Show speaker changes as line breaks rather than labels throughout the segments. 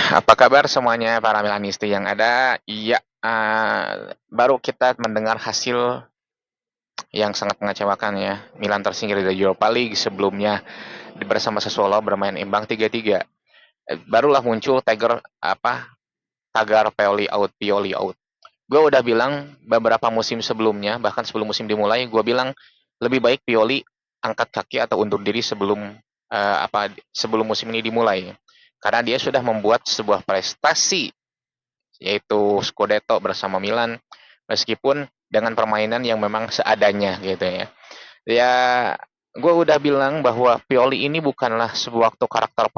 Apa kabar semuanya para Milanisti yang ada? Iya, baru kita mendengar hasil yang sangat mengecewakan ya. Milan tersingkir dari Europa League sebelumnya bersama Sassuolo bermain imbang 3-3. Barulah muncul tagar Pioli out. Gue udah bilang beberapa musim sebelumnya, bahkan sebelum musim dimulai, gue bilang lebih baik Pioli angkat kaki atau undur diri sebelum musim ini dimulai. Karena dia sudah membuat sebuah prestasi yaitu Scudetto bersama Milan meskipun dengan permainan yang memang seadanya gitu ya. Ya, gue udah bilang bahwa Pioli ini bukanlah sebuah karakter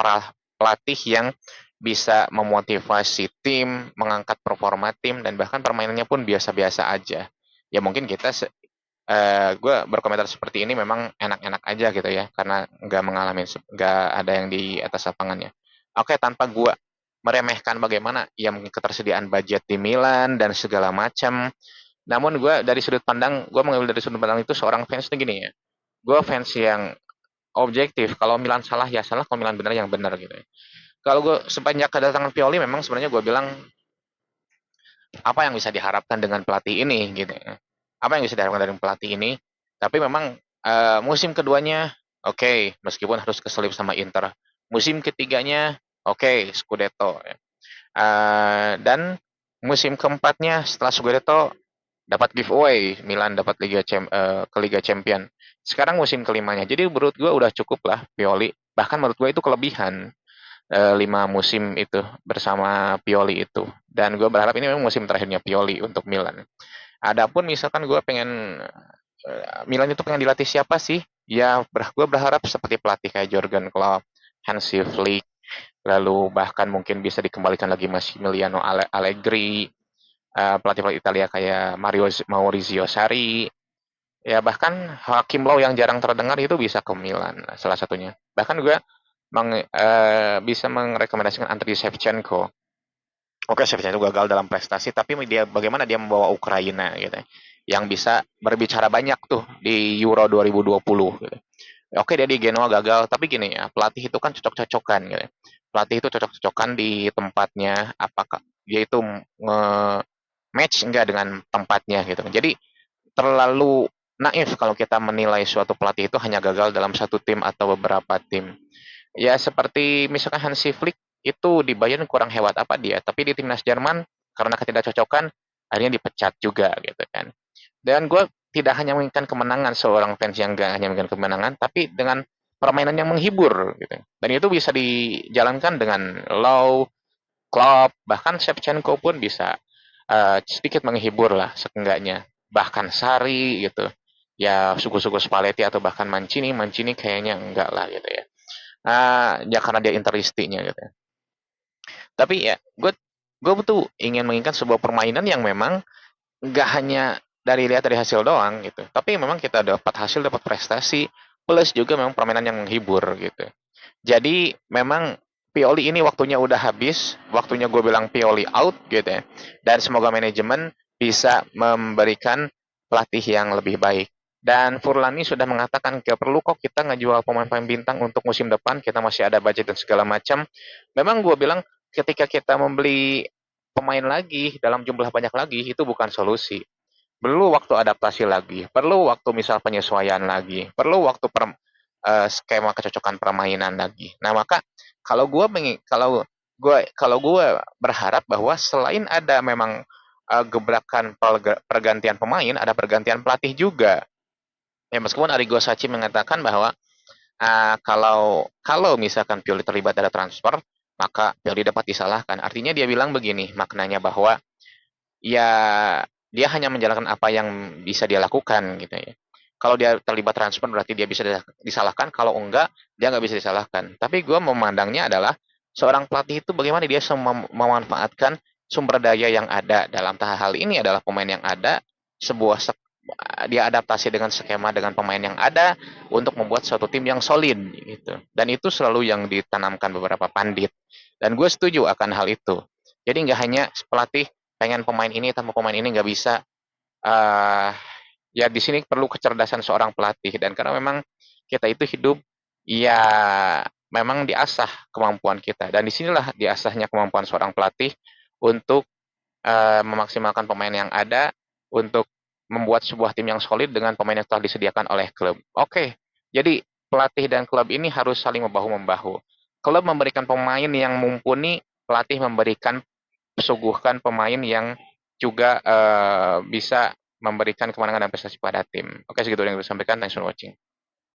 pelatih yang bisa memotivasi tim, mengangkat performa tim, dan bahkan permainannya pun biasa-biasa aja. Ya mungkin gue berkomentar seperti ini memang enak-enak aja gitu ya, karena nggak ada yang di atas lapangannya. Oke, tanpa gue meremehkan bagaimana ya mungkin ketersediaan budget di Milan dan segala macam. Namun gue mengambil dari sudut pandang itu seorang fans itu gini ya. Gue fans yang objektif. Kalau Milan salah ya salah, kalau Milan benar yang benar gitu ya. Kalau gue sepanjang kedatangan Pioli memang sebenarnya gue bilang apa yang bisa diharapkan dengan pelatih ini gitu ya. Apa yang bisa diharapkan dari pelatih ini? Tapi memang musim keduanya oke, okay, meskipun harus keselip sama Inter. Musim ketiganya oke, okay, Scudetto. Dan musim keempatnya setelah Scudetto dapat giveaway, Milan dapat ke Liga Champion. Sekarang musim kelimanya. Jadi menurut gue udah cukup lah Pioli. Bahkan menurut gue itu kelebihan 5 musim itu bersama Pioli itu. Dan gue berharap ini memang musim terakhirnya Pioli untuk Milan. Adapun misalkan Milan itu pengen dilatih siapa sih? Ya, gue berharap seperti pelatih kayak Jurgen Klopp, Hansi Flick, lalu bahkan mungkin bisa dikembalikan lagi Massimiliano Allegri, pelatih-pelatih Italia kayak Maurizio Sarri, ya bahkan Hakim Low yang jarang terdengar itu bisa ke Milan salah satunya. Bahkan gue bisa merekomendasikan Andriy Shevchenko. Oke, Shevchenko gagal dalam prestasi, tapi bagaimana dia membawa Ukraina gitu, yang bisa berbicara banyak tuh di Euro 2020 gitu. Oke, dia di Genoa gagal, tapi gini ya, pelatih itu kan cocok-cocokan gitu. Pelatih itu cocok-cocokan di tempatnya, apakah dia itu nge-match enggak dengan tempatnya gitu. Jadi terlalu naif kalau kita menilai suatu pelatih itu hanya gagal dalam satu tim atau beberapa tim. Ya seperti misalkan Hansi Flick itu dibayar kurang hebat apa dia, tapi di timnas Jerman karena ketidakcocokan akhirnya dipecat juga gitu kan. Dan gue tidak hanya menginginkan kemenangan seorang fans yang gak hanya menginginkan kemenangan, tapi dengan permainan yang menghibur gitu. Dan itu bisa dijalankan dengan Low, Klopp, bahkan Shevchenko pun bisa sedikit menghibur lah seenggaknya. Bahkan Sari gitu. Ya suku-suku Spalletti atau bahkan Mancini kayaknya enggak lah gitu ya. Ya karena dia interistinya gitu ya. Tapi ya gue tuh ingin menginginkan sebuah permainan yang memang nggak hanya lihat dari hasil doang gitu. Tapi memang kita dapat hasil, dapat prestasi, plus juga memang permainan yang menghibur gitu. Jadi memang Pioli ini waktunya udah habis, waktunya gue bilang Pioli out gitu ya. Dan semoga manajemen bisa memberikan pelatih yang lebih baik. Dan Furlani sudah mengatakan gak perlu kok kita ngejual pemain-pemain bintang untuk musim depan, kita masih ada budget dan segala macam. Memang gue bilang ketika kita membeli pemain lagi dalam jumlah banyak lagi itu bukan solusi. Perlu waktu adaptasi lagi, perlu waktu misal penyesuaian lagi, perlu waktu skema kecocokan permainan lagi. Nah, maka kalau gue kalau gue berharap bahwa selain ada memang gebrakan pergantian pemain, ada pergantian pelatih juga. Ya meskipun Arrigo Sacchi mengatakan bahwa kalau kalau misalkan Pioli terlibat ada transfer, maka Pioli dapat disalahkan. Artinya dia bilang begini, maknanya bahwa ya dia hanya menjalankan apa yang bisa dia lakukan gitu ya. Kalau dia terlibat transfer berarti dia bisa disalahkan, kalau enggak dia nggak bisa disalahkan. Tapi gue memandangnya adalah seorang pelatih itu bagaimana dia memanfaatkan sumber daya yang ada. Dalam hal ini adalah pemain yang ada, sebuah dia adaptasi dengan skema dengan pemain yang ada untuk membuat suatu tim yang solid gitu. Dan itu selalu yang ditanamkan beberapa pandit. Dan gue setuju akan hal itu. Jadi nggak hanya pelatih pengen pemain ini tanpa pemain ini nggak bisa. uh, Ya di sini perlu kecerdasan seorang pelatih dan karena memang kita itu hidup ya memang diasah kemampuan kita dan disinilah diasahnya kemampuan seorang pelatih untuk memaksimalkan pemain yang ada untuk membuat sebuah tim yang solid dengan pemain yang telah disediakan oleh klub. Oke, jadi pelatih dan klub ini harus saling membahu-membahu. Klub memberikan pemain yang mumpuni, pelatih memberikan suguhkan pemain yang juga bisa memberikan kemenangan dan prestasi pada tim. Oke, segitu yang bisa disampaikan. Thanks for watching.